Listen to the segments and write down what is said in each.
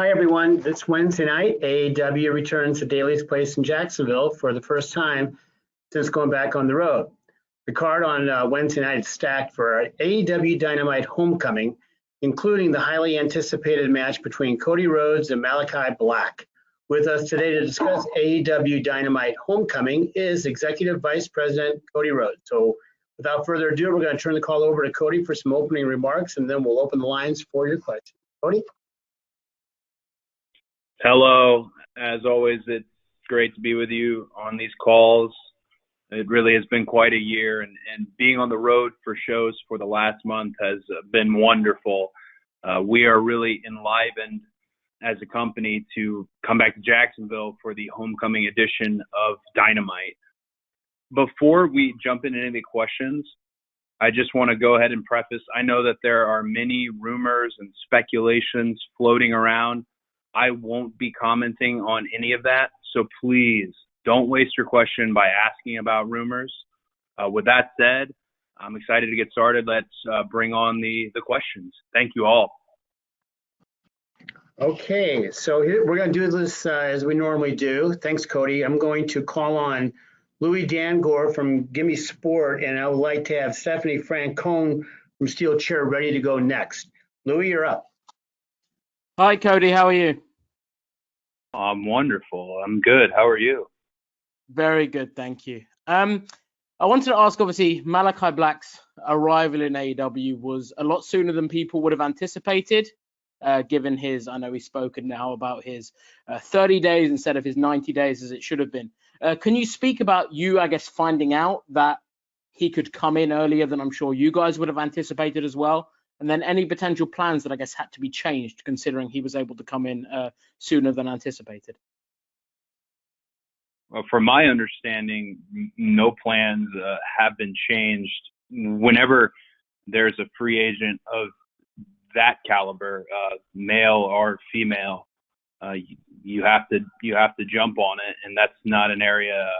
Hi, everyone. This Wednesday night, AEW returns to Daly's Place in Jacksonville for the first time since going back on the road. The card on Wednesday night is stacked for AEW Dynamite Homecoming, including the highly anticipated match between Cody Rhodes and Malakai Black. With us today to discuss AEW Dynamite Homecoming is Executive Vice President Cody Rhodes. So without further ado, we're going to turn the call over to Cody for some opening remarks, and then we'll open the lines for your questions. Cody? Hello. As always, it's great to be with you on these calls. It really has been quite a year, and being on the road for shows for the last month has been wonderful. We are really enlivened as a company to come back to Jacksonville for the homecoming edition of Dynamite. Before we jump into any of the questions, I just want to go ahead and preface, I know that there are many rumors and speculations floating around. I won't be commenting on any of that, so please don't waste your question by asking about rumors. With that said, I'm excited to get started. Let's bring on the questions. Thank you all. Okay, so here, we're going to do this as we normally do. Thanks, Cody. I'm going to call on Louis Dangor from Gimme Sport, and I would like to have Stephanie Francone from Steel Chair ready to go next. Louis, you're up. Hi, Cody. How are you? I'm wonderful. I'm good. How are you? Very good, thank you. I wanted to ask, obviously, Malakai Black's arrival in AEW was a lot sooner than people would have anticipated, given his, I know he's spoken now about his 30 days instead of his 90 days as it should have been. Can you speak about you, I guess, finding out that he could come in earlier than I'm sure you guys would have anticipated as well? And then any potential plans that I guess had to be changed considering he was able to come in sooner than anticipated? Well, from my understanding, no plans have been changed. Whenever there's a free agent of that caliber, male or female, you have to jump on it, and that's not an area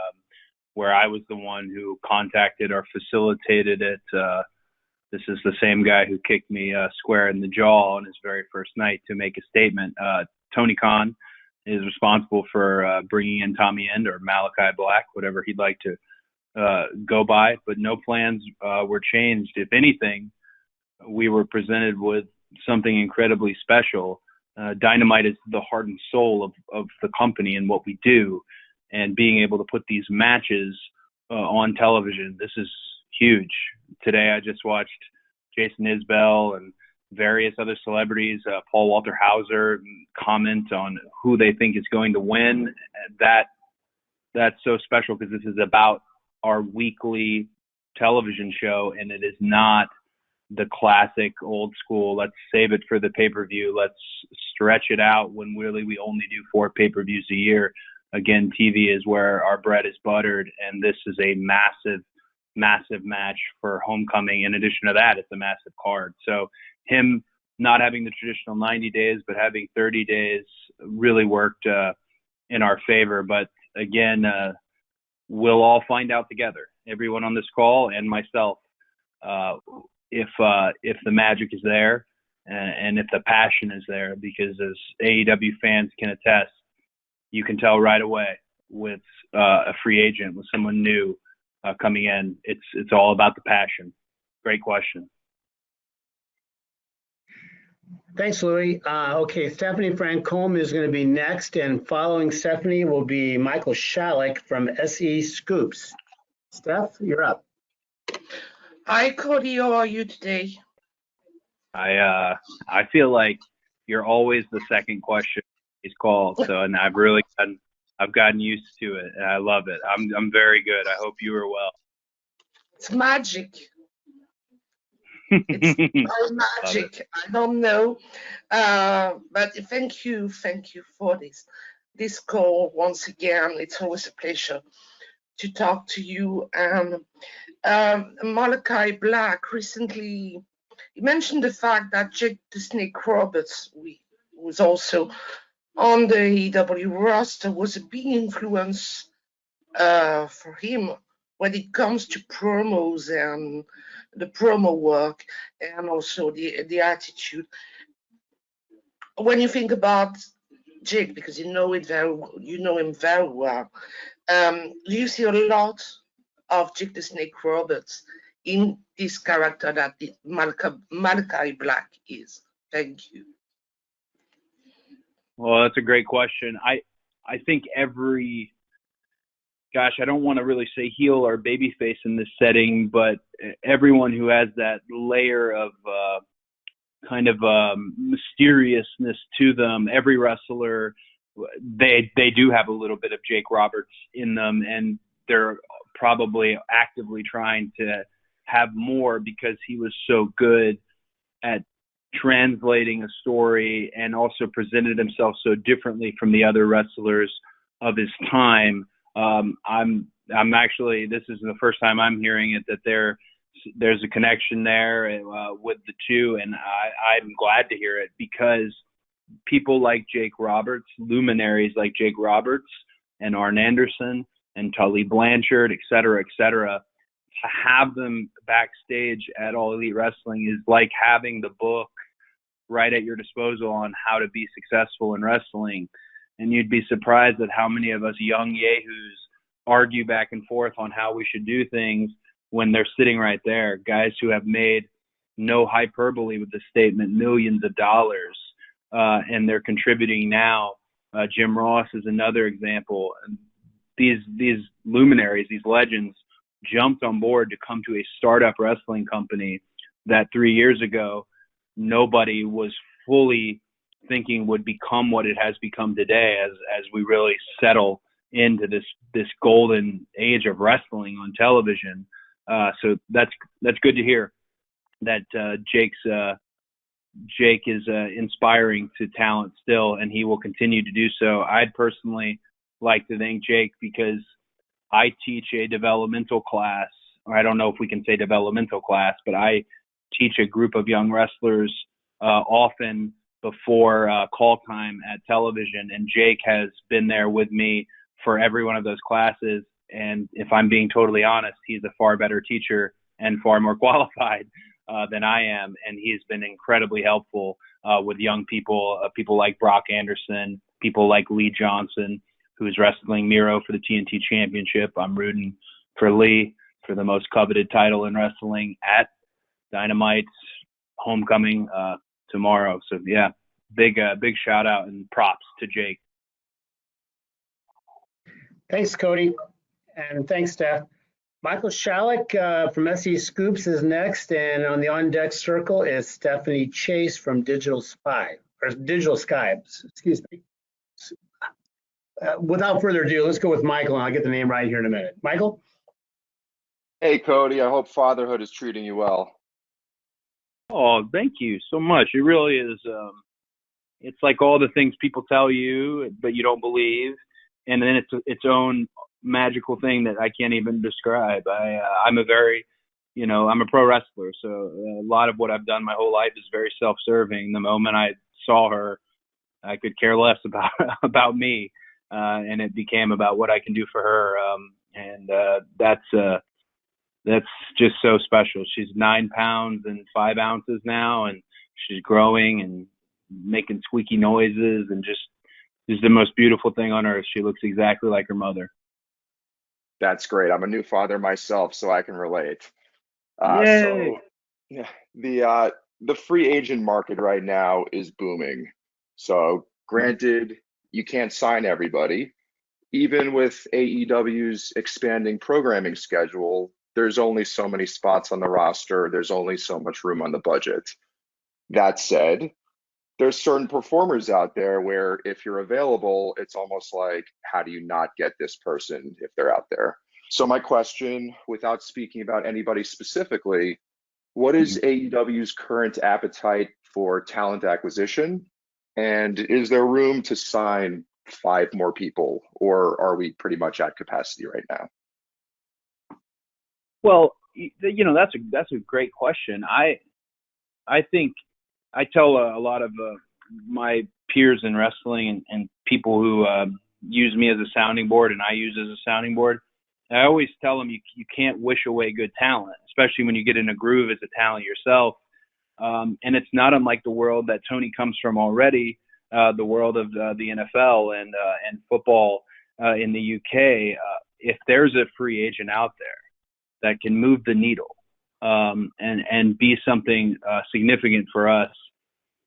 where I was the one who contacted or facilitated it. This is the same guy who kicked me square in the jaw on his very first night to make a statement. Tony Khan is responsible for bringing in Tommy End or Malakai Black, whatever he'd like to go by. But no plans were changed. If anything, we were presented with something incredibly special. Dynamite is the heart and soul of the company and what we do. And being able to put these matches on television, this is huge. Today I just watched Jason Isbell and various other celebrities, Paul Walter Hauser, comment on who they think is going to win. That's so special because this is about our weekly television show, and it is not the classic old school, let's save it for the pay-per-view, let's stretch it out when really we only do 4 pay-per-views a year. Again, TV is where our bread is buttered, and this is a massive match for homecoming. In addition to that, it's a massive card. So him not having the traditional 90 days, but having 30 days really worked in our favor. But again, we'll all find out together, everyone on this call and myself, if the magic is there and if the passion is there, because as AEW fans can attest, you can tell right away with a free agent, with someone new coming in. It's all about the passion. Great question. Thanks, Louis. Okay, Stephanie Francome is going to be next, and following Stephanie will be Michael Shalik from SE Scoops. Steph, you're up. Hi, Cody. How are you today? I feel like you're always the second question is called, so and I've gotten used to it, and I love it. I'm very good. I hope you are well. It's magic. It's all magic. I don't know, but thank you for this call once again. It's always a pleasure to talk to you. And Malakai Black recently, he mentioned the fact that Jake the Snake Roberts, who was also on the AEW roster, was a big influence for him when it comes to promos and the promo work and also the attitude. when you think about Jake, because you know him very well, do you see a lot of Jake the Snake Roberts in this character that Malakai Black is? Thank you. Well, that's a great question. I think I don't want to really say heel or babyface in this setting, but everyone who has that layer of kind of mysteriousness to them, every wrestler, they do have a little bit of Jake Roberts in them, and they're probably actively trying to have more because he was so good at translating a story and also presented himself so differently from the other wrestlers of his time. I'm actually, this is the first time I'm hearing it, that there's a connection there with the two, and I'm glad to hear it, because people like Jake Roberts, luminaries like Jake Roberts and Arn Anderson and Tully Blanchard, et cetera, to have them backstage at All Elite Wrestling is like having the book right at your disposal on how to be successful in wrestling. And you'd be surprised at how many of us young yahoos argue back and forth on how we should do things when they're sitting right there. Guys who have made, no hyperbole with the statement, millions of dollars, and they're contributing now. Jim Ross is another example. These luminaries, these legends, jumped on board to come to a startup wrestling company that 3 years ago nobody was fully thinking would become what it has become today, as we really settle into this golden age of wrestling on television. So that's good to hear that Jake is inspiring to talent still, and he will continue to do so. I'd personally like to thank Jake because I teach a developmental class, or I don't know if we can say developmental class, but I teach a group of young wrestlers often before call time at television, and Jake has been there with me for every one of those classes. And if I'm being totally honest, he's a far better teacher and far more qualified than I am, and he's been incredibly helpful with young people, people like Brock Anderson, people like Lee Johnson, who's wrestling Miro for the TNT Championship. I'm rooting for Lee for the most coveted title in wrestling at Dynamite's homecoming tomorrow. So yeah, big shout out and props to Jake. Thanks, Cody, and thanks, Steph. Michael Shalik from SE Scoops is next, and on the on-deck circle is Stephanie Chase from Digital Sky. Excuse me. Without further ado, let's go with Michael, and I'll get the name right here in a minute. Michael? Hey, Cody. I hope fatherhood is treating you well. Oh, thank you so much. It really is. It's like all the things people tell you, but you don't believe, and then it's its own magical thing that I can't even describe. I'm a pro wrestler, so a lot of what I've done my whole life is very self-serving. The moment I saw her, I could care less about me, and it became about what I can do for her. And that's just so special. She's 9 pounds and 5 ounces now, and she's growing and making squeaky noises, and just is the most beautiful thing on earth. She looks exactly like her mother. That's great. I'm a new father myself, so I can relate. Yay! So yeah, the free agent market right now is booming. So granted, you can't sign everybody. Even with AEW's expanding programming schedule, there's only so many spots on the roster. There's only so much room on the budget. That said, there's certain performers out there where if you're available, it's almost like, how do you not get this person if they're out there? So my question, without speaking about anybody specifically, what is AEW's current appetite for talent acquisition? And is there room to sign 5 more people, or are we pretty much at capacity right now? Well, that's a great question. I think I tell a lot of my peers in wrestling and people who use me as a sounding board, and I use as a sounding board. I always tell them you can't wish away good talent, especially when you get in a groove as a talent yourself. And it's not unlike the world that Tony comes from already, the world of the NFL and football in the UK. If there's a free agent out there that can move the needle and be something significant for us,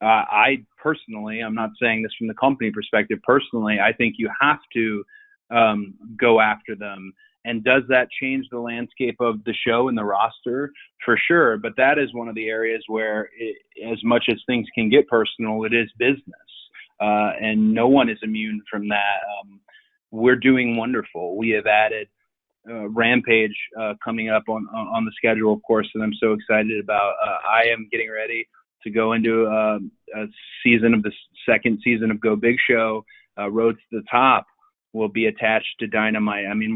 I personally, I'm not saying this from the company perspective, personally, I think you have to go after them. And does that change the landscape of the show and the roster? For sure. But that is one of the areas where, as much as things can get personal, it is business. And no one is immune from that. We're doing wonderful. We have added Rampage coming up on the schedule, of course, that I'm so excited about. I am getting ready to go into a season of the second season of Go Big Show. Road to the Top will be attached to Dynamite. I mean,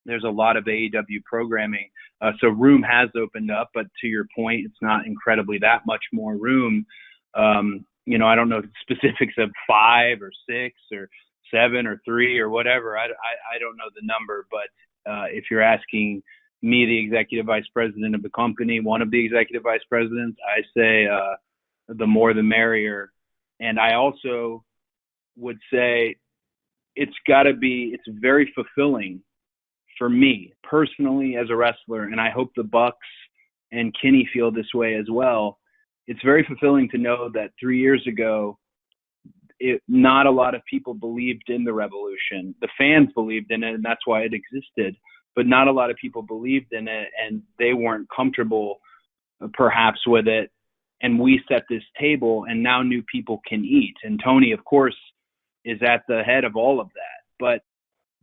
there's a lot of AEW programming. So room has opened up, but to your point, it's not incredibly that much more room. I don't know the specifics of 5 or 6 or 7 or 3 or whatever. I don't know the number, but if you're asking me, the executive vice president of the company, one of the executive vice presidents, I say the more the merrier. And I also would say it's very fulfilling for me personally as a wrestler, and I hope the Bucks and Kenny feel this way as well. It's very fulfilling to know that 3 years ago, not a lot of people believed in the revolution. The fans believed in it, and that's why it existed. But not a lot of people believed in it, and they weren't comfortable, perhaps, with it. And we set this table, and now new people can eat. And Tony, of course, is at the head of all of that. But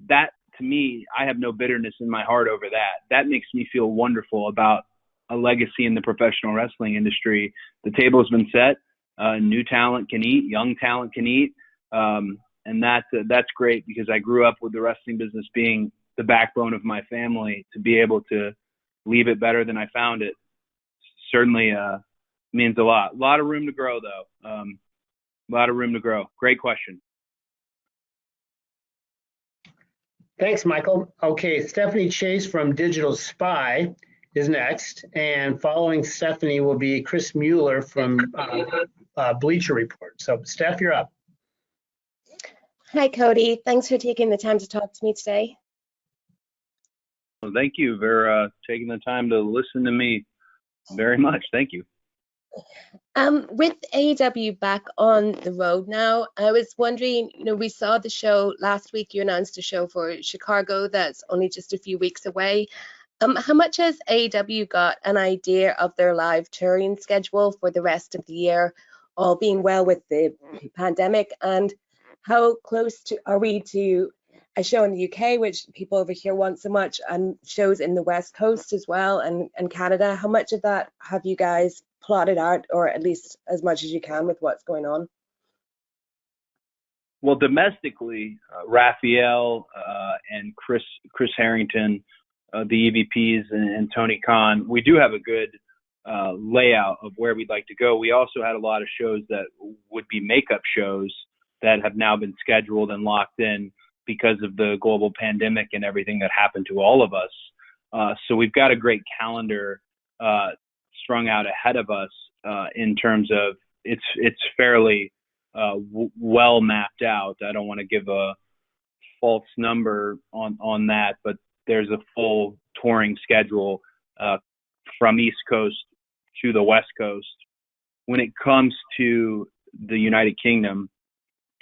that, to me, I have no bitterness in my heart over that. That makes me feel wonderful about a legacy in the professional wrestling industry. The table's been set. New talent can eat. Young talent can eat. And that's great, because I grew up with the wrestling business being the backbone of my family. To be able to leave it better than I found it certainly means a lot. A lot of room to grow, though. A lot of room to grow. Great question. Thanks, Michael. Okay, Stephanie Chase from Digital Spy is next, and following Stephanie will be Chris Mueller from Bleacher Report. So, Steph, you're up. Hi, Cody. Thanks for taking the time to talk to me today. Well, thank you for taking the time to listen to me very much. Thank you. With AEW back on the road now, I was wondering, we saw the show last week. You announced a show for Chicago that's only just a few weeks away. How much has AEW got an idea of their live touring schedule for the rest of the year, all being well with the pandemic? And how close are we to a show in the UK, which people over here want so much, and shows in the West Coast as well, and Canada? How much of that have you guys plotted out, or at least as much as you can with what's going on? Well, domestically, Raphael and Chris Harrington, the EVPs, and Tony Khan, we do have a good layout of where we'd like to go. We also had a lot of shows that would be makeup shows that have now been scheduled and locked in because of the global pandemic and everything that happened to all of us. So we've got a great calendar strung out ahead of us in terms of it's fairly well mapped out. I don't want to give a false number on that, but there's a full touring schedule from East Coast to the West Coast. When it comes to the United Kingdom,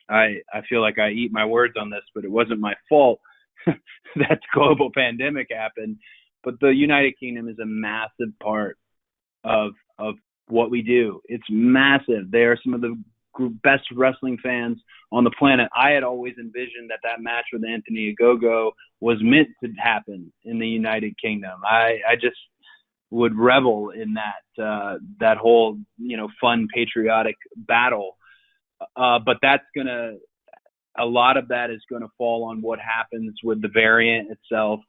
I feel like I eat my words on this, but it wasn't my fault that the global pandemic happened. But the United Kingdom is a massive part of what we do. It's massive. They are some of the best wrestling fans on the planet. I had always envisioned that match with Anthony Ogogo was meant to happen in the United Kingdom. I just would revel in that whole fun patriotic battle. But a lot of that is gonna fall on what happens with the variant itself,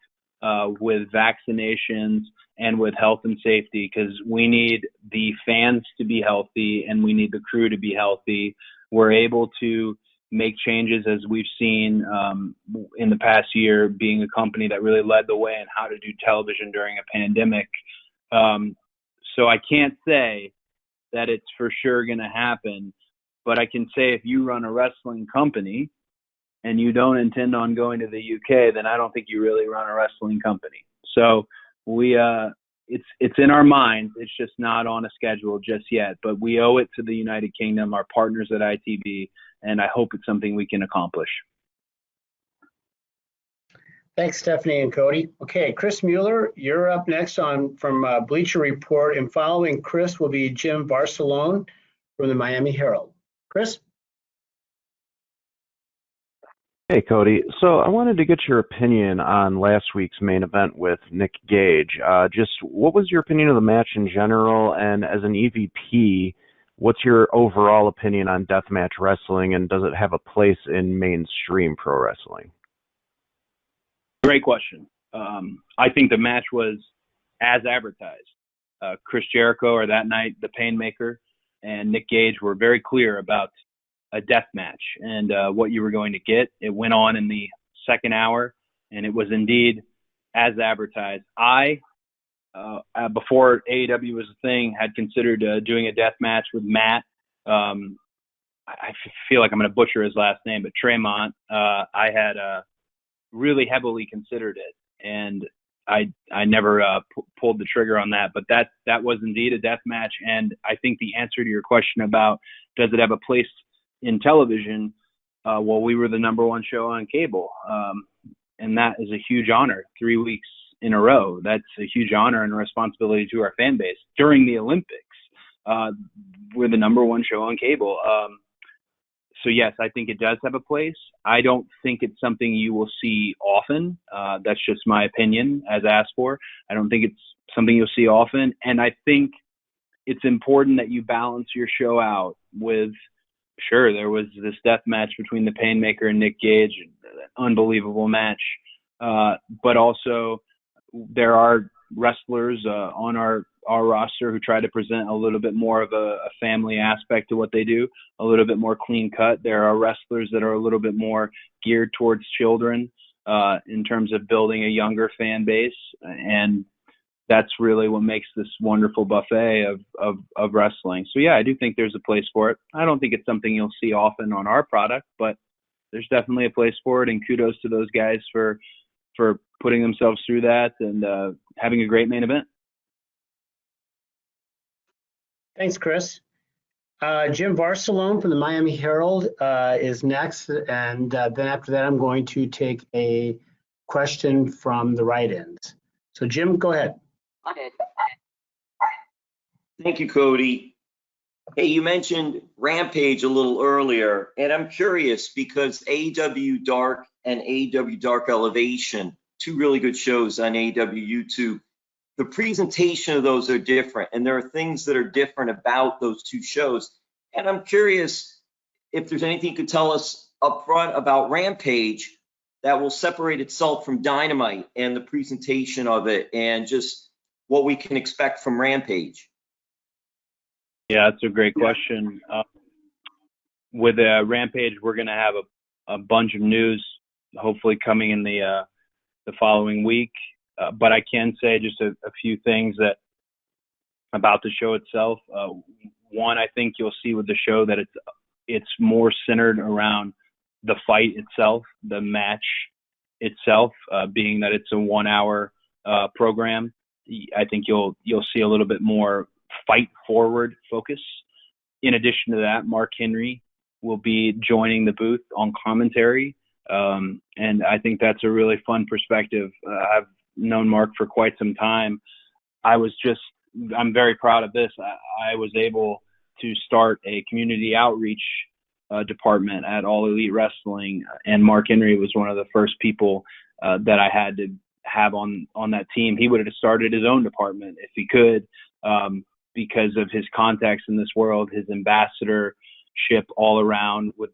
with vaccinations and with health and safety, because we need the fans to be healthy and we need the crew to be healthy. We're able to make changes, as we've seen in the past year, being a company that really led the way in how to do television during a pandemic. So I can't say that it's for sure going to happen, But I can say if you run a wrestling company and you don't intend on going to the UK, then I don't think you really run a wrestling company. So it's in our minds. It's just not on a schedule just yet. But we owe it to the United Kingdom, our partners at ITV, and I hope it's something we can accomplish. Thanks, Stephanie and Cody. Okay, Chris Mueller, you're up next from Bleacher Report, and following Chris will be Jim Barcelone from the Miami Herald. Chris? Hey, Cody. So I wanted to get your opinion on last week's main event with Nick Gage. Just what was your opinion of the match in general? And as an EVP, what's your overall opinion on deathmatch wrestling, and does it have a place in mainstream pro wrestling? Great question. I think the match was as advertised. Chris Jericho, or that night, the Painmaker, and Nick Gage were very clear about a death match and what you were going to get. It went on in the second hour, and it was indeed as advertised. I, before AEW was a thing, had considered doing a death match with Matt. I feel like I'm going to butcher his last name, but Tremont. I had really heavily considered it, and I never pulled the trigger on that. But that was indeed a death match, and I think the answer to your question about does it have a place in television, well, we were the #1 show on cable, and that is a huge honor. 3 weeks in a row, that's a huge honor and a responsibility to our fan base. During the Olympics, we're the #1 show on cable. So yes, I think it does have a place. I don't think it's something you will see often. That's just my opinion as asked for. I don't think it's something you'll see often. And I think it's important that you balance your show out with, sure, there was this death match between the Painmaker and Nick Gage, an unbelievable match. But also there are wrestlers on our roster who try to present a little bit more of a family aspect to what they do, a little bit more clean cut. There are wrestlers that are a little bit more geared towards children in terms of building a younger fan base. And that's really what makes this wonderful buffet of wrestling. So yeah, I do think there's a place for it. I don't think it's something you'll see often on our product, but there's definitely a place for it. And kudos to those guys for putting themselves through that and having a great main event. Thanks, Chris. Jim Barcelone from the Miami Herald is next, and then after that, I'm going to take a question from the write-ins. So, Jim, go ahead. Thank you, Cody. Hey, you mentioned Rampage a little earlier, and I'm curious because AEW Dark and AEW Dark Elevation, two really good shows on AEW YouTube, the presentation of those are different, and there are things that are different about those two shows. And I'm curious if there's anything you could tell us up front about Rampage that will separate itself from Dynamite and the presentation of it and just what we can expect from Rampage. Yeah, that's a great question. With Rampage, we're going to have a bunch of news hopefully coming in the following week. But I can say just a few things about the show itself. One, I think you'll see with the show that it's more centered around the fight itself, the match itself, being that it's a 1 hour program. I think you'll see a little bit more fight forward focus. In addition to that, Mark Henry will be joining the booth on commentary. And I think that's a really fun perspective. I've known Mark for quite some time. I'm very proud of this. I was able to start a community outreach department at All Elite Wrestling, and Mark Henry was one of the first people that I had to have on that team. He would have started his own department if he could, because of his contacts in this world, his ambassadorship all around with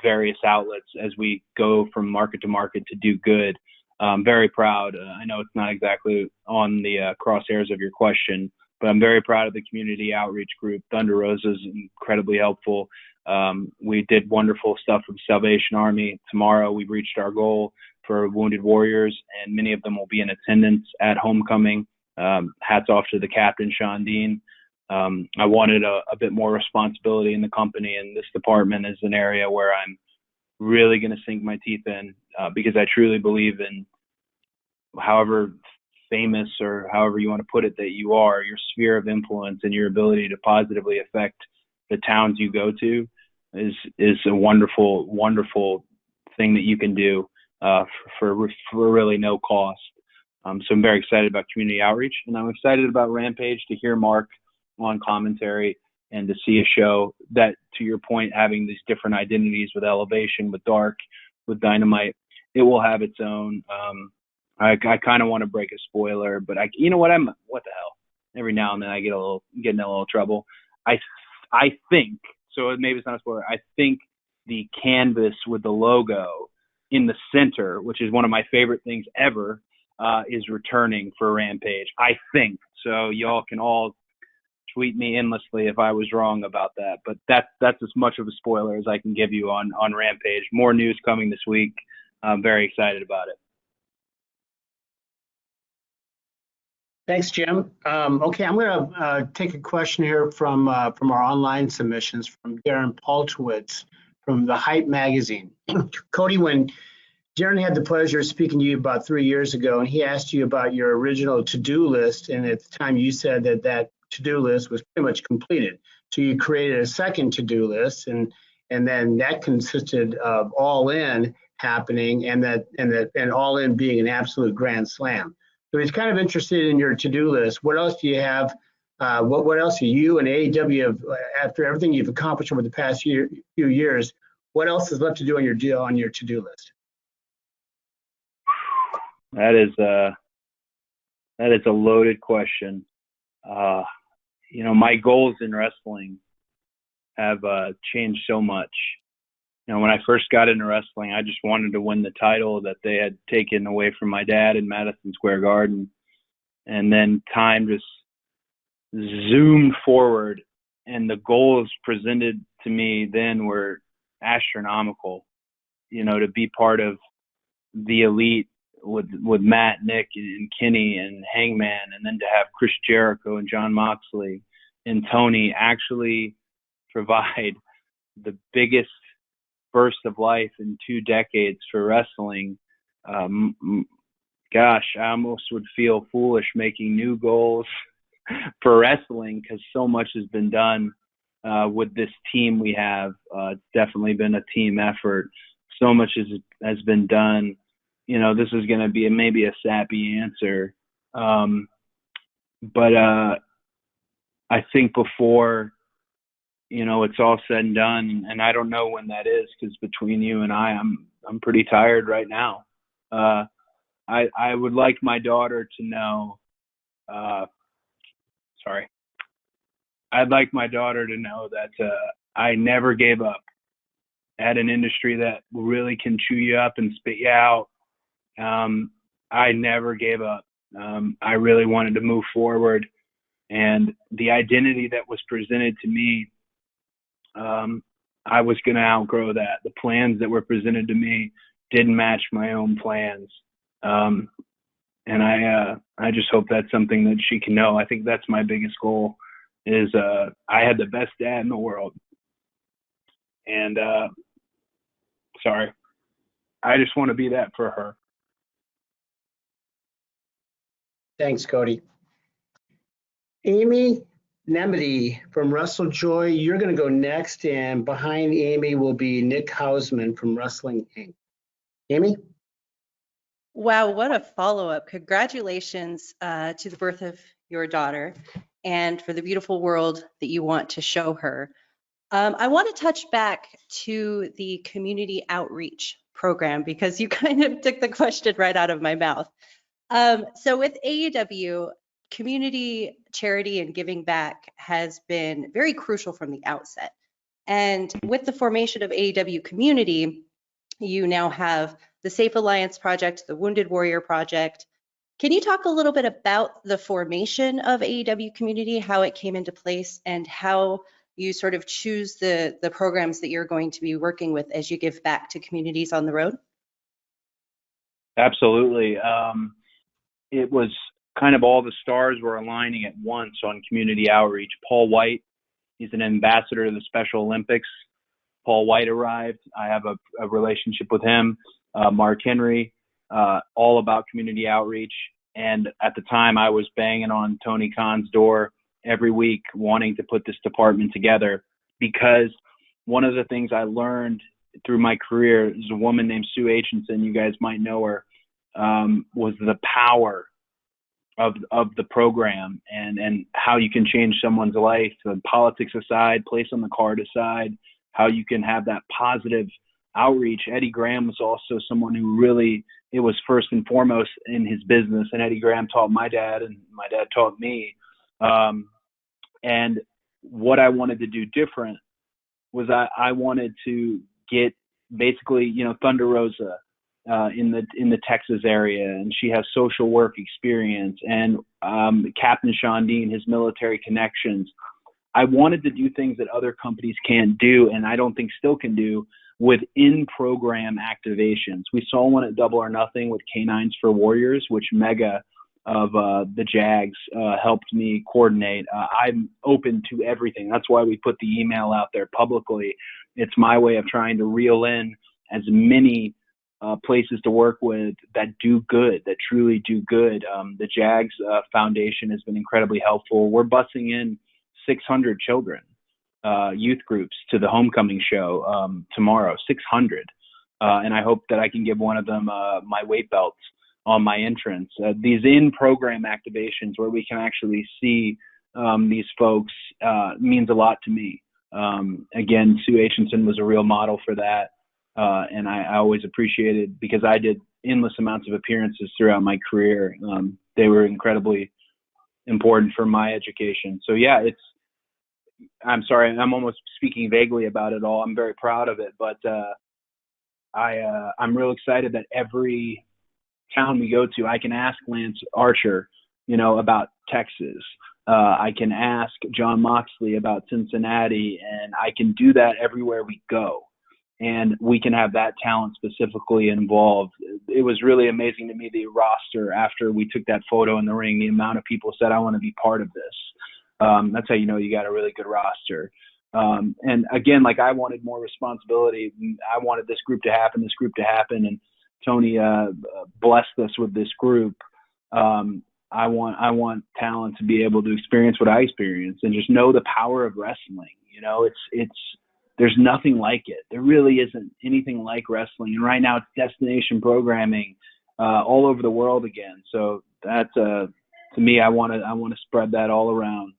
various outlets as we go from market to market to do good. I'm very proud. I know it's not exactly on the crosshairs of your question, but I'm very proud of the community outreach group. Thunder Rosa is incredibly helpful. We did wonderful stuff with Salvation Army. Tomorrow we've reached our goal for Wounded Warriors, and many of them will be in attendance at homecoming. Hats off to the captain, Sean Dean. I wanted a bit more responsibility in the company, and this department is an area where I'm really going to sink my teeth in, because I truly believe in, however famous or however you want to put it that you are, your sphere of influence and your ability to positively affect the towns you go to is a wonderful, wonderful thing that you can do for really no cost. So I'm very excited about community outreach, and I'm excited about Rampage, to hear Mark on commentary and to see a show that, to your point, having these different identities with Elevation, with Dark, with Dynamite, it will have its own. I kind of want to break a spoiler, but you know what? What the hell? Every now and then I get in a little trouble. I think, so maybe it's not a spoiler, I think the canvas with the logo in the center, which is one of my favorite things ever, is returning for Rampage. I think. So y'all can all tweet me endlessly if I was wrong about that. But that's as much of a spoiler as I can give you on Rampage. More news coming this week. I'm very excited about it. Thanks, Jim. Okay, I'm going to take a question here from our online submissions from Darren Paltowitz from the Hype magazine. Cody, when Darren had the pleasure of speaking to you about 3 years ago, and he asked you about your original to-do list, and at the time you said that to-do list was pretty much completed. So you created a second to-do list, and then that consisted of All In happening, and All In being an absolute grand slam. So he's kind of interested in your to-do list. What else do you have? What else do you and AEW have, after everything you've accomplished over the past few years, what else is left to do on your to-do list? That is a loaded question. My goals in wrestling have changed so much. When I first got into wrestling, I just wanted to win the title that they had taken away from my dad in Madison Square Garden. And then time just zoomed forward, and the goals presented to me then were astronomical. To be part of the elite with Matt, Nick, and Kenny and Hangman, and then to have Chris Jericho and Jon Moxley and Tony actually provide the biggest burst of life in 2 decades for wrestling. Gosh, I almost would feel foolish making new goals for wrestling, because so much has been done with this team we have. It's definitely been a team effort. So much has been done. This is going to be maybe a sappy answer. But I think before, it's all said and done, and I don't know when that is, because between you and I'm pretty tired right now. I would like my daughter to know, I'd like my daughter to know that I never gave up at an industry that really can chew you up and spit you out. I never gave up. I really wanted to move forward, and the identity that was presented to me, I was going to outgrow that. The plans that were presented to me didn't match my own plans. And I just hope that's something that she can know. I think that's my biggest goal is, I had the best dad in the world. And, I just want to be that for her. Thanks, Cody. Amy Nemedy from WrestleJoy, you're going to go next, and behind Amy will be Nick Hausman from Wrestling Inc. Amy? Wow, what a follow-up. Congratulations to the birth of your daughter and for the beautiful world that you want to show her. I want to touch back to the community outreach program, because you kind of took the question right out of my mouth. So with AEW, community charity and giving back has been very crucial from the outset. And with the formation of AEW Community, you now have the Safe Alliance Project, the Wounded Warrior Project. Can you talk a little bit about the formation of AEW Community, how it came into place, and how you sort of choose the programs that you're going to be working with as you give back to communities on the road? Absolutely. It was kind of all the stars were aligning at once on community outreach. Paul White, he's an ambassador to the Special Olympics. Paul White arrived. I have a relationship with him. Mark Henry, all about community outreach. And at the time, I was banging on Tony Khan's door every week wanting to put this department together, because one of the things I learned through my career is a woman named Sue Aitchison, you guys might know her, was the power of the program and how you can change someone's life, politics aside, place on the card aside, how you can have that positive outreach. Eddie Graham was also someone who really, it was first and foremost in his business, and Eddie Graham taught my dad and my dad taught me. And what I wanted to do different was I wanted to get basically, Thunder Rosa in the Texas area, and she has social work experience, and Captain Sean Dean, his military connections. I wanted to do things that other companies can't do, and I don't think still can do, with in-program activations. We saw one at Double or Nothing with Canines for Warriors, which Mega of the Jags helped me coordinate. I'm open to everything. That's why we put the email out there publicly. It's my way of trying to reel in as many places to work with that do good, that truly do good. The Jags Foundation has been incredibly helpful. We're busing in 600 children, youth groups, to the homecoming show tomorrow, 600. And I hope that I can give one of them my weight belts on my entrance. These in-program activations where we can actually see these folks means a lot to me. Again, Sue Aitchison was a real model for that. And I always appreciated, because I did endless amounts of appearances throughout my career. They were incredibly important for my education. So yeah, I'm sorry, I'm almost speaking vaguely about it all. I'm very proud of it, but I'm real excited that every town we go to, I can ask Lance Archer, about Texas. I can ask John Moxley about Cincinnati, and I can do that everywhere we go. And we can have that talent specifically involved. It was really amazing to me, the roster, after we took that photo in the ring, the amount of people said, I want to be part of this. That's how you know you got a really good roster. And again, like, I wanted more responsibility. I wanted this group to happen, and Tony blessed us with this group. I want talent to be able to experience what I experienced and just know the power of wrestling. There's nothing like it. There really isn't anything like wrestling. And right now it's destination programming all over the world again. So that's to me, I want to spread that all around.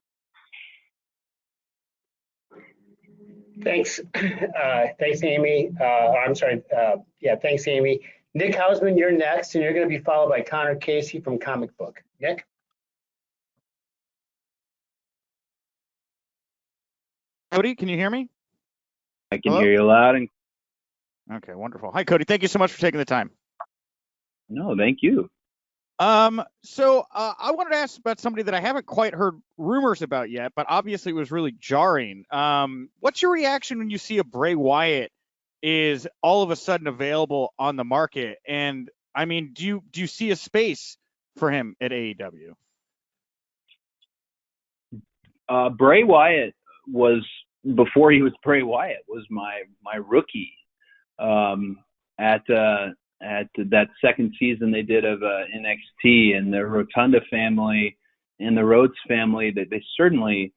Thanks. Thanks, Amy. Thanks, Amy. Nick Hausman, you're next, and you're going to be followed by Connor Casey from Comic Book. Nick? Cody, can you hear me? I can hear you loud and. Okay, wonderful. Hi, Cody. Thank you so much for taking the time. No, thank you. So I wanted to ask about somebody that I haven't quite heard rumors about yet, but obviously was really jarring. What's your reaction when you see a Bray Wyatt is all of a sudden available on the market? And I mean, do you see a space for him at AEW? Bray Wyatt was, before he was Bray Wyatt, was my rookie at that second season they did of NXT, and the Rotunda family and the Rhodes family, that they certainly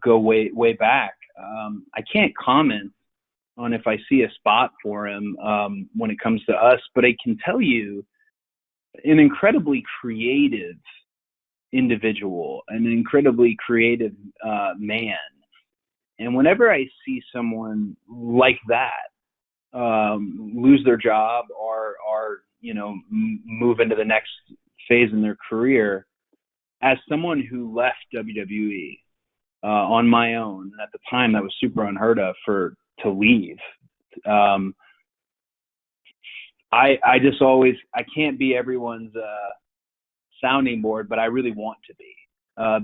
go way back. I can't comment on if I see a spot for him when it comes to us, but I can tell you, an incredibly creative individual, an incredibly creative man. And whenever I see someone like that lose their job or move into the next phase in their career, as someone who left WWE on my own, and at the time that was super unheard of to leave, I just always, I can't be everyone's sounding board, but I really want to be.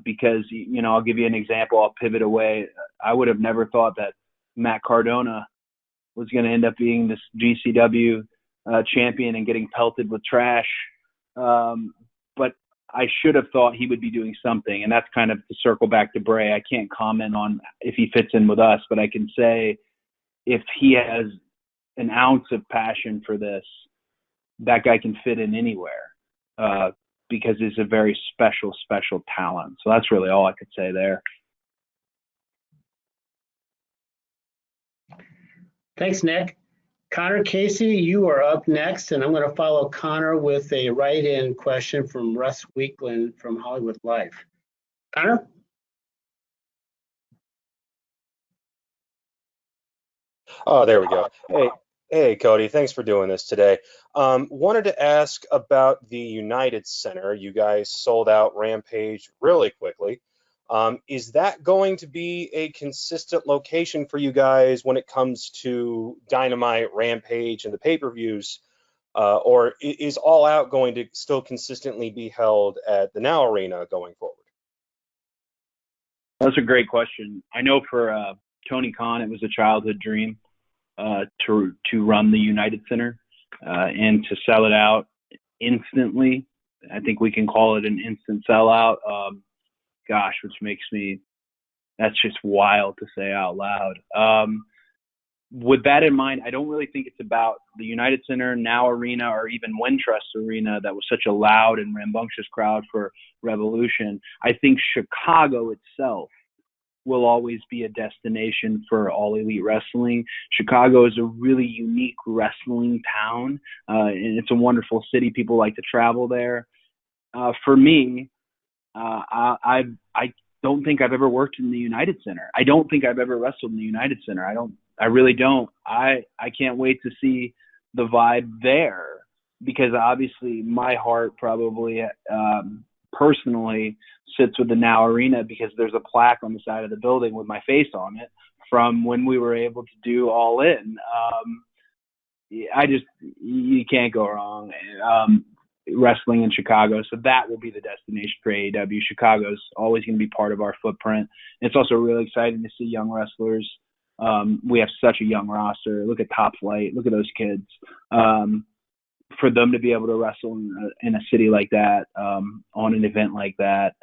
Because, I'll give you an example. I'll pivot away. I would have never thought that Matt Cardona was going to end up being this GCW champion and getting pelted with trash. But I should have thought he would be doing something. And that's kind of to circle back to Bray. I can't comment on if he fits in with us, but I can say if he has an ounce of passion for this, that guy can fit in anywhere because he's a very special, special talent. So that's really all I could say there. Thanks, Nick. Connor Casey, you are up next, and I'm going to follow Connor with a write-in question from Russ Weekland from Hollywood Life. Connor? Oh, there we go. Hey, Cody, thanks for doing this today. Wanted to ask about the United Center. You guys sold out Rampage really quickly. Is that going to be a consistent location for you guys when it comes to Dynamite, Rampage, and the pay-per-views? Or is All Out going to still consistently be held at the Now Arena going forward? That's a great question. I know for Tony Khan, it was a childhood dream to run the United Center and to sell it out instantly. I think we can call it an instant sellout. Gosh, which makes me, that's just wild to say out loud. With that in mind, I don't really think it's about the United Center, Now Arena, or even Wintrust Arena that was such a loud and rambunctious crowd for Revolution. I think Chicago itself will always be a destination for All Elite Wrestling. Chicago is a really unique wrestling town, and it's a wonderful city. People like to travel there. For me, I don't think I've ever worked in the United Center. I don't think I've ever wrestled in the United Center. I really don't. I can't wait to see the vibe there because obviously my heart probably personally sits with the Now Arena because there's a plaque on the side of the building with my face on it from when we were able to do All In. You can't go wrong. Wrestling in Chicago, so that will be the destination for AEW. Chicago's always going to be part of our footprint. It's also really exciting to see young wrestlers. We have such a young roster. Look at Top Flight. Look at those kids. For them to be able to wrestle in a city like that, on an event like that,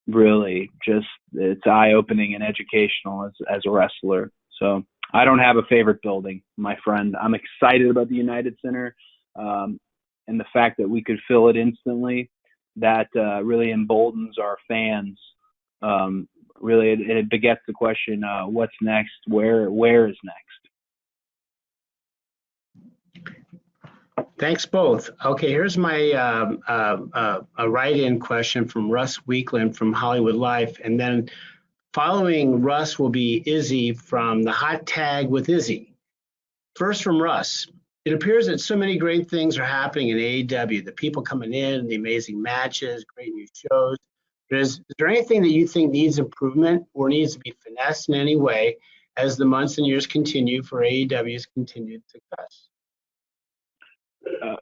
really just it's eye-opening and educational as a wrestler. So I don't have a favorite building, my friend. I'm excited about the United Center. And the fact that we could fill it instantly, that really emboldens our fans. Really, it begets the question, what's next? Where is next? Thanks both. Okay, here's my a write-in question from Russ Weekland from Hollywood Life. And then following Russ will be Izzy from the Hot Tag with Izzy. First from Russ. It appears that so many great things are happening in AEW, the people coming in, the amazing matches, great new shows. Is there anything that you think needs improvement or needs to be finessed in any way as the months and years continue for AEW's continued success?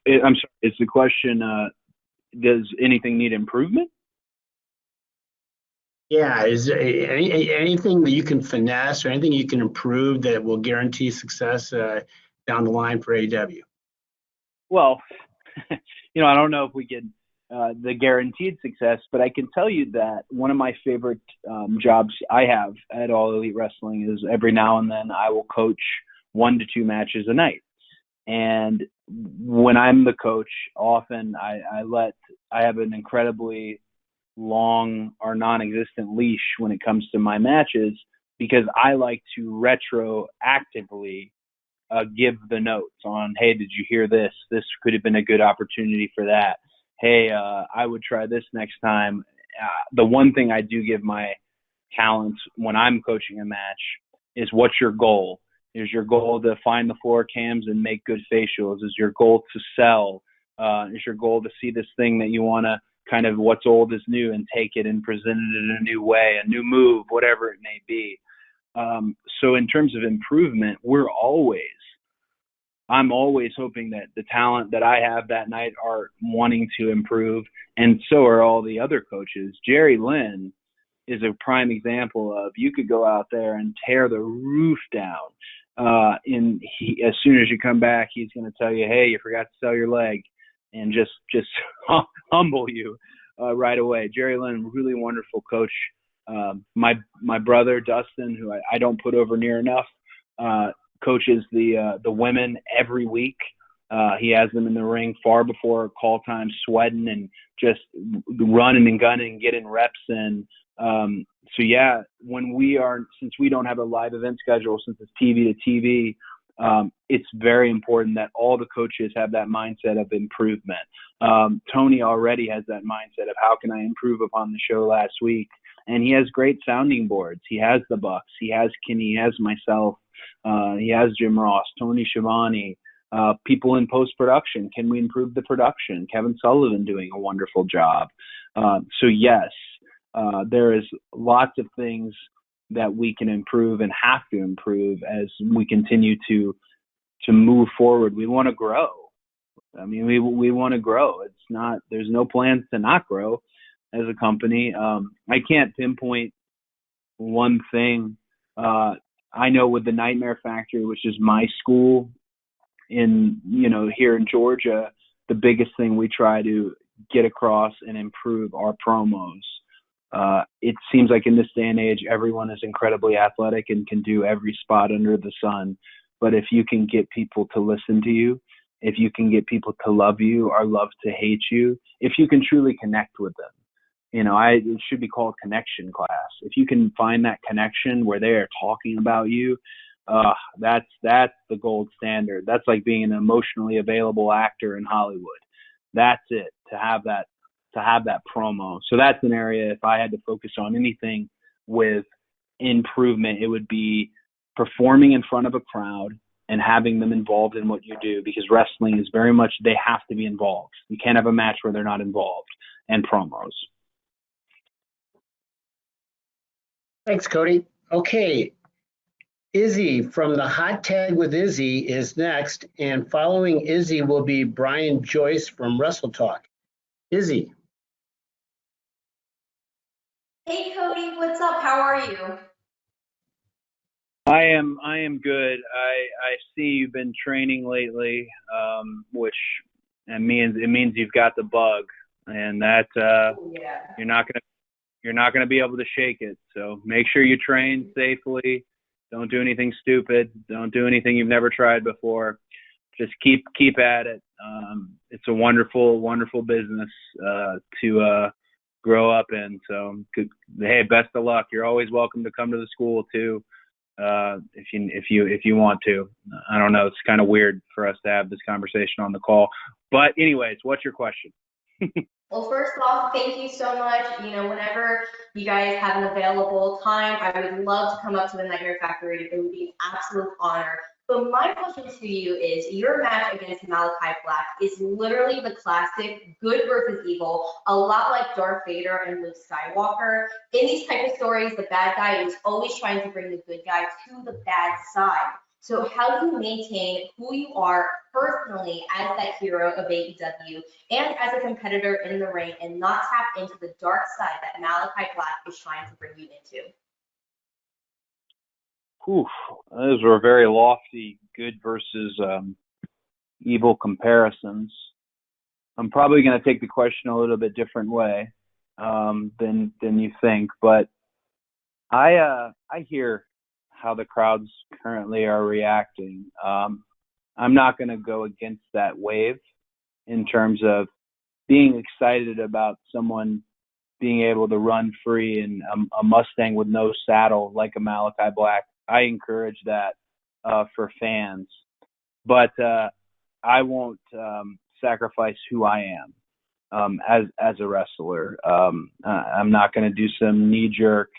I'm sorry, is the question, does anything need improvement? Yeah, is there anything that you can finesse or anything you can improve that will guarantee success down the line for AEW? Well, I don't know if we get the guaranteed success, but I can tell you that one of my favorite jobs I have at All Elite Wrestling is every now and then I will coach 1 to 2 matches a night. And when I'm the coach, often I have an incredibly long or non-existent leash when it comes to my matches because I like to retroactively give the notes on, hey, did you hear this? This could have been a good opportunity for that. Hey, I would try this next time. The one thing I do give my talents when I'm coaching a match is, what's your goal? Is your goal to find the floor cams and make good facials? Is your goal to sell? Is your goal to see this thing that you want to kind of what's old is new and take it and present it in a new way, a new move, whatever it may be. So in terms of improvement, I'm always hoping that the talent that I have that night are wanting to improve, and so are all the other coaches. Jerry Lynn is a prime example of, you could go out there and tear the roof down. As soon as you come back, he's going to tell you, hey, you forgot to sell your leg. and just humble you right away. Jerry Lynn, really wonderful coach. My brother Dustin, who I don't put over near enough, coaches the women every week. He has them in the ring far before call time, sweating and just running and gunning, getting reps in. So yeah, since we don't have a live event schedule, since it's TV to TV, it's very important that all the coaches have that mindset of improvement. Tony already has that mindset of how can I improve upon the show last week, and he has great sounding boards. He has the Bucks, he has Kenny, he has myself, he has Jim Ross, Tony Schiavone. People in post-production, can we improve the production? Kevin Sullivan doing a wonderful job. So yes, there is lots of things that we can improve and have to improve as we continue to move forward. We want to grow. I mean, we want to grow. There's no plans to not grow as a company. I can't pinpoint one thing. I know with the Nightmare Factory, which is my school, here in Georgia, the biggest thing we try to get across and improve are promos. It seems like in this day and age, everyone is incredibly athletic and can do every spot under the sun. But if you can get people to listen to you, if you can get people to love you or love to hate you, if you can truly connect with them, it should be called connection class. If you can find that connection where they are talking about you, that's the gold standard. That's like being an emotionally available actor in Hollywood. That's it, to have that promo. So that's an area, if I had to focus on anything with improvement, it would be performing in front of a crowd and having them involved in what you do, because wrestling is very much, they have to be involved. You can't have a match where they're not involved, and promos. Thanks, Cody. Okay. Izzy from the Hot Tag with Izzy is next, and following Izzy will be Brian Joyce from Wrestle Talk. Izzy. Hey Cody, what's up? How are you? I am good. I see you've been training lately, which it means you've got the bug, and that you're not gonna be able to shake it. So make sure you train safely. Don't do anything stupid. Don't do anything you've never tried before. Just keep at it. It's a wonderful, wonderful business to grow up in. So, hey, best of luck. You're always welcome to come to the school too, if you want to. I don't know. It's kind of weird for us to have this conversation on the call. But anyways, what's your question? Well, first off, thank you so much. Whenever you guys have an available time, I would love to come up to the Nightmare Factory. It would be an absolute honor. But my question to you is, your match against Malakai Black is literally the classic good versus evil, a lot like Darth Vader and Luke Skywalker. In these type of stories, the bad guy is always trying to bring the good guy to the bad side. So how do you maintain who you are personally as that hero of AEW and as a competitor in the ring and not tap into the dark side that Malakai Black is trying to bring you into? Those were very lofty good versus evil comparisons. I'm probably going to take the question a little bit different way than you think, but I hear how the crowds currently are reacting. I'm not going to go against that wave in terms of being excited about someone being able to run free in a Mustang with no saddle like a Malakai Black. I encourage that for fans, but I won't sacrifice who I am as a wrestler. I'm not going to do some knee-jerk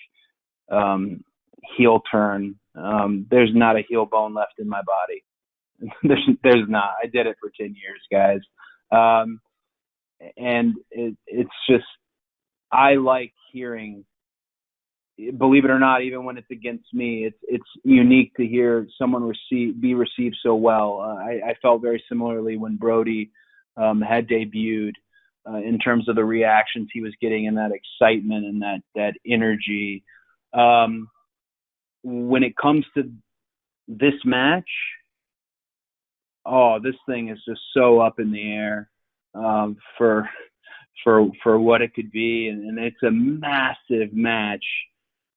heel turn. There's not a heel bone left in my body. There's not. I did it for 10 years, guys. And it's just, I like hearing, believe it or not, even when it's against me, it's unique to hear someone be received so well. I felt very similarly when Brody had debuted in terms of the reactions he was getting and that excitement and that energy. When it comes to this match, this thing is just so up in the air. for what it could be, and it's a massive match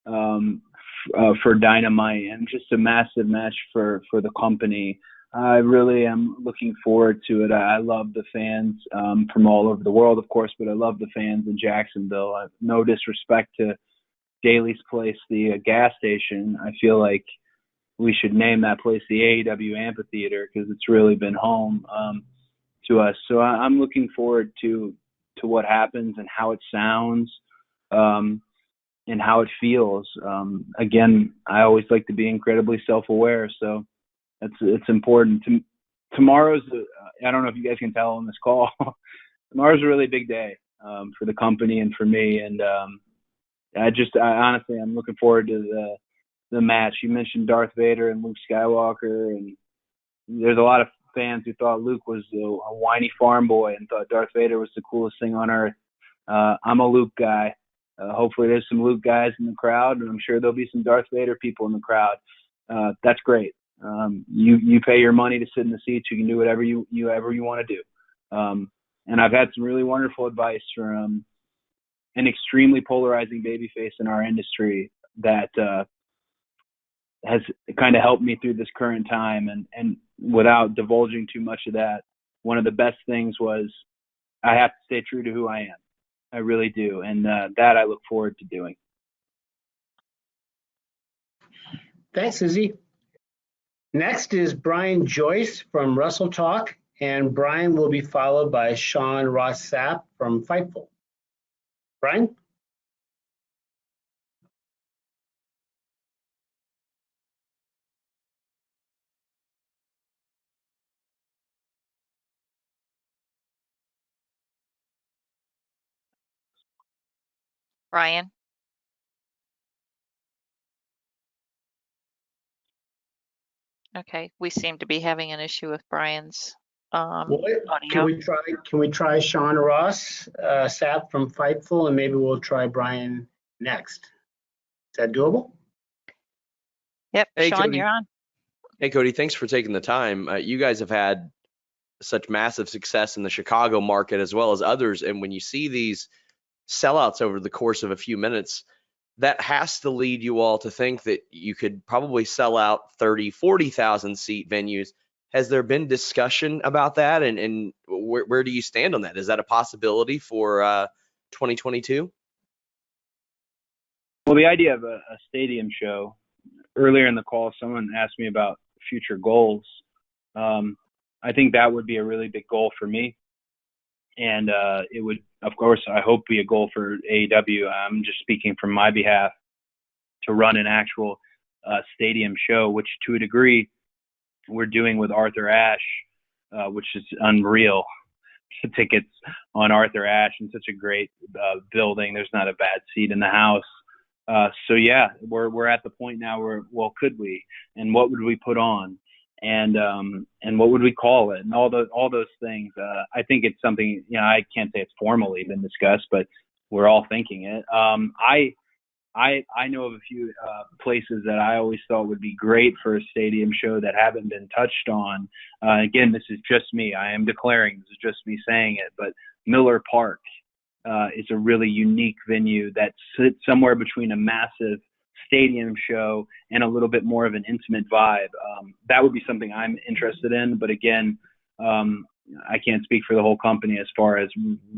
for Dynamite, and just a massive match for the company. I really am looking forward to it. I love the fans from all over the world, of course, but I love the fans in Jacksonville. No disrespect to Daly's Place, the gas station. I feel like we should name that place the AEW Amphitheater, because it's really been home to us. So I'm looking forward to what happens and how it sounds and how it feels. Again, I always like to be incredibly self-aware, so it's important. Tomorrow's, I don't know if you guys can tell on this call, tomorrow's a really big day for the company and for me, and I honestly, I'm looking forward to the match. You mentioned Darth Vader and Luke Skywalker, and there's a lot of fans who thought Luke was a whiny farm boy and thought Darth Vader was the coolest thing on earth. I'm a Luke guy. Hopefully there's some Luke guys in the crowd, and I'm sure there'll be some Darth Vader people in the crowd. That's great. You pay your money to sit in the seats. You can do whatever you want to do. And I've had some really wonderful advice from an extremely polarizing babyface in our industry that has kind of helped me through this current time. And without divulging too much of that, one of the best things was I have to stay true to who I am. I really do. And that I look forward to doing. Thanks, Izzy. Next is Brian Joyce from Wrestle Talk, and Brian will be followed by Sean Ross Sapp from Fightful. Brian? Brian? Okay, we seem to be having an issue with Brian's audio. Can we try Sean Ross Sapp from Fightful, and maybe we'll try Brian next? Is that doable? Yep, Hey, Sean, Cody. you're on. Hey, Cody, thanks for taking the time. You guys have had such massive success in the Chicago market as well as others. And when you see these sellouts over the course of a few minutes, that has to lead you all to think that you could probably sell out 30, 40,000 seat venues. Has there been discussion about that? And where do you stand on that? Is that a possibility for 2022? Well, the idea of a stadium show, earlier in the call, someone asked me about future goals. I think that would be a really big goal for me. And it would, of course, I hope be a goal for AEW. I'm just speaking from my behalf, to run an actual stadium show, which to a degree we're doing with Arthur Ashe, which is unreal. The tickets on Arthur Ashe in such a great building. There's not a bad seat in the house. So yeah, we're at the point now where, well, could we, and what would we put on, and what would we call it, and all those things. I think it's something, I can't say it's formally been discussed, but we're all thinking it. I know of a few places that I always thought would be great for a stadium show that haven't been touched on. Again, this is just me. I am declaring, this is just me saying it, but Miller Park is a really unique venue that sits somewhere between a massive stadium show and a little bit more of an intimate vibe. That would be something I'm interested in, but again, I can't speak for the whole company as far as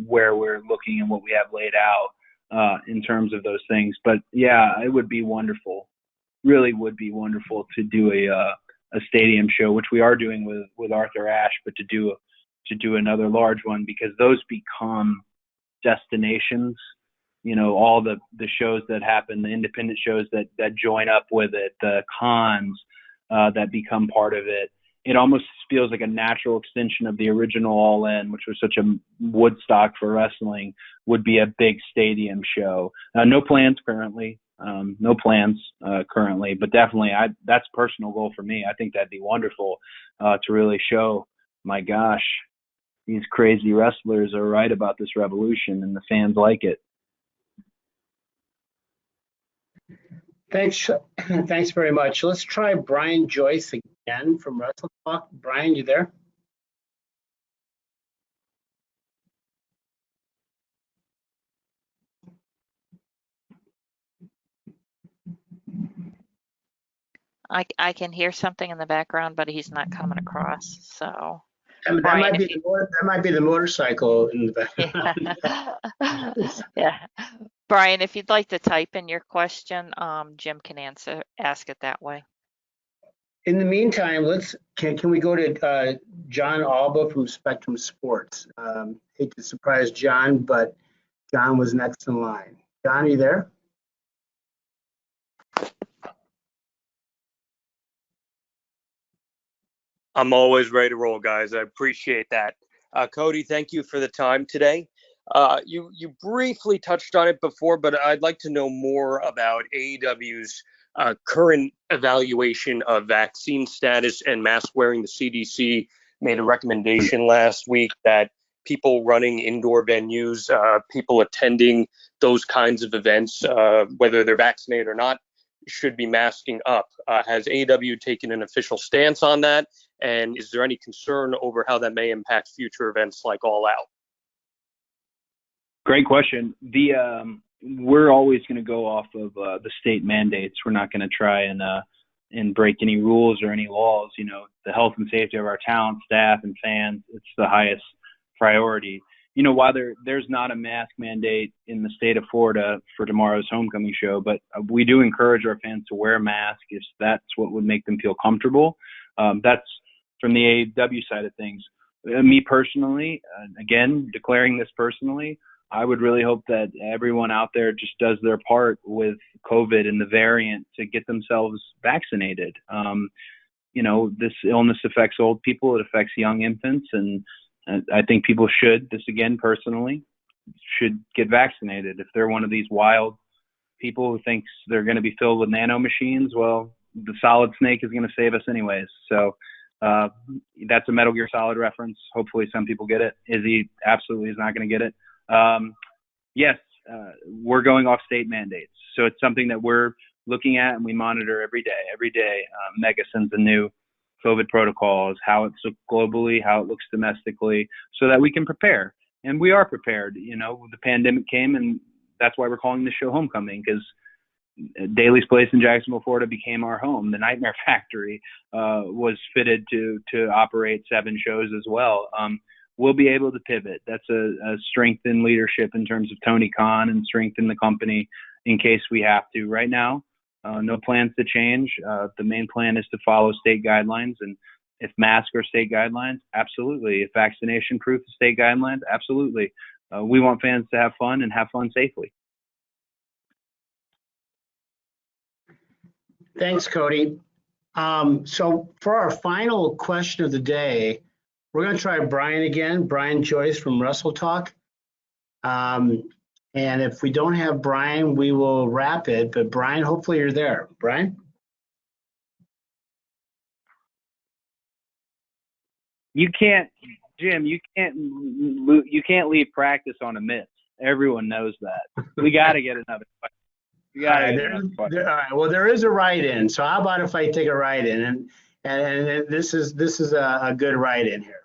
where we're looking and what we have laid out in terms of those things. But yeah, it would be wonderful, really would be wonderful to do a stadium show, which we are doing with Arthur Ashe, but to do another large one, because those become destinations. All the shows that happen, the independent shows that join up with it, the cons that become part of it. It almost feels like a natural extension of the original All In, which was such a Woodstock for wrestling, would be a big stadium show. No plans currently, but definitely that's a personal goal for me. I think that'd be wonderful to really show, my gosh, these crazy wrestlers are right about this revolution and the fans like it. Thanks very much. Let's try Brian Joyce again from Wrestle Talk. Brian, you there? I can hear something in the background, but he's not coming across. So, That Brian, might be that might be the motorcycle in the background. yeah. Yeah. Brian, if you'd like to type in your question, Jim can ask it that way. In the meantime, can we go to John Alba from Spectrum Sports? Hate to surprise John, but John was next in line. John, are you there? I'm always ready to roll, guys. I appreciate that. Cody, thank you for the time today. You briefly touched on it before, but I'd like to know more about AEW's current evaluation of vaccine status and mask wearing. The CDC made a recommendation last week that people running indoor venues, people attending those kinds of events, whether they're vaccinated or not, should be masking up. Has AEW taken an official stance on that? And is there any concern over how that may impact future events like All Out? Great question. We're always going to go off of the state mandates. We're not going to try and break any rules or any laws. You know, the health and safety of our talent, staff, and fans, it's the highest priority. You know, while there's not a mask mandate in the state of Florida for tomorrow's homecoming show, but we do encourage our fans to wear a mask if that's what would make them feel comfortable. That's from the AEW side of things. Me personally, again, declaring this personally, I would really hope that everyone out there just does their part with COVID and the variant to get themselves vaccinated. You know, this illness affects old people. It affects young infants. And I think people should, this again personally, should get vaccinated. If they're one of these wild people who thinks they're going to be filled with nano machines, well, the Solid Snake is going to save us anyways. So that's a Metal Gear Solid reference. Hopefully some people get it. Izzy absolutely is not going to get it. Yes, we're going off state mandates. So it's something that we're looking at and we monitor every day. Every day, Mega sends a new COVID protocols, how it's globally, how it looks domestically, so that we can prepare. And we are prepared. You know, the pandemic came, and that's why we're calling this show Homecoming, because Daly's Place in Jacksonville, Florida became our home. The Nightmare Factory was fitted to operate 7 shows as well. We'll be able to pivot. That's a strength in leadership in terms of Tony Khan and strength in the company in case we have to. Right now, no plans to change. The main plan is to follow state guidelines. And if masks are state guidelines, absolutely. If vaccination proof is state guidelines, absolutely. We want fans to have fun and have fun safely. Thanks, Cody. So for our final question of the day, we're going to try Brian again, Brian Joyce from Wrestle Talk. And if we don't have Brian, we will wrap it. But Brian, hopefully you're there. Brian? You can't, Jim, you can't leave practice on a miss. Everyone knows that. We got to get another question. All right, well, there is a write-in. So how about if I take a write-in? And this is a good write-in here.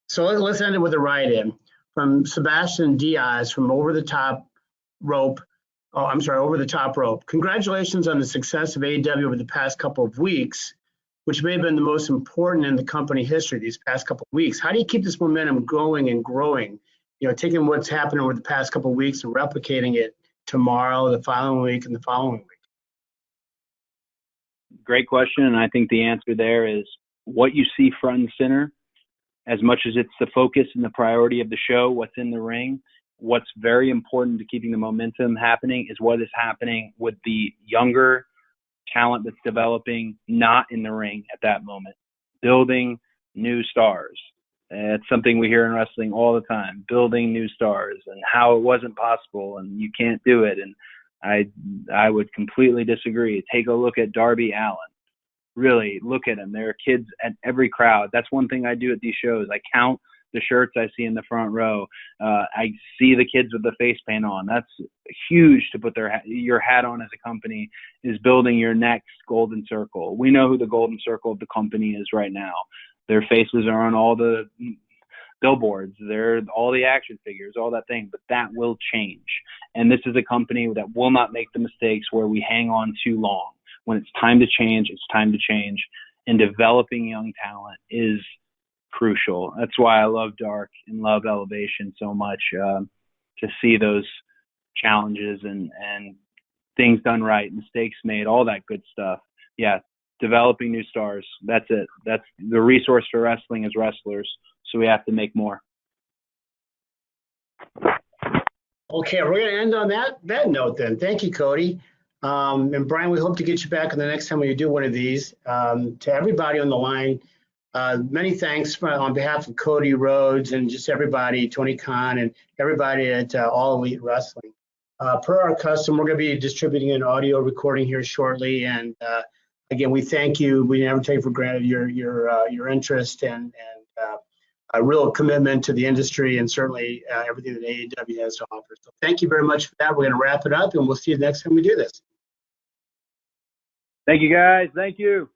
So let's end it with a write-in from Sebastian Diaz from Over the Top Rope. Over the Top Rope. Congratulations on the success of AEW over the past couple of weeks, which may have been the most important in the company history these past couple of weeks. How do you keep this momentum going and growing? You know, taking what's happened over the past couple of weeks and replicating it tomorrow, the following week, and the following week? Great question. And I think the answer there is what you see front and center. As much as it's the focus and the priority of the show, what's in the ring, what's very important to keeping the momentum happening is what is happening with the younger talent that's developing not in the ring at that moment. Building new stars. It's something we hear in wrestling all the time, building new stars and how it wasn't possible and you can't do it. And I would completely disagree. Take a look at Darby Allin. Really look at them. There are kids at every crowd. That's one thing I do at these shows. I count the shirts I see in the front row. I see the kids with the face paint on. That's huge to put your hat on as a company, is building your next golden circle. We know who the golden circle of the company is right now. Their faces are on all the billboards. They're all the action figures, all that thing, but that will change. And this is a company that will not make the mistakes where we hang on too long. when it's time to change, it's time to change. And developing young talent is crucial. That's why I love Dark and love Elevation so much, to see those challenges and things done right, mistakes made, all that good stuff. Yeah, developing new stars. That's it. That's the resource for wrestling as wrestlers. So we have to make more. Okay, we're going to end on that note then. Thank you, Cody. And Brian, we hope to get you back on the next time we do one of these. To everybody on the line, many thanks on behalf of Cody Rhodes and just everybody, Tony Khan, and everybody at All Elite Wrestling. Per our custom, we're going to be distributing an audio recording here shortly. And again, we thank you. We never take for granted your interest and a real commitment to the industry and certainly everything that AEW has to offer. So thank you very much for that. We're going to wrap it up, and we'll see you next time we do this. Thank you, guys. Thank you.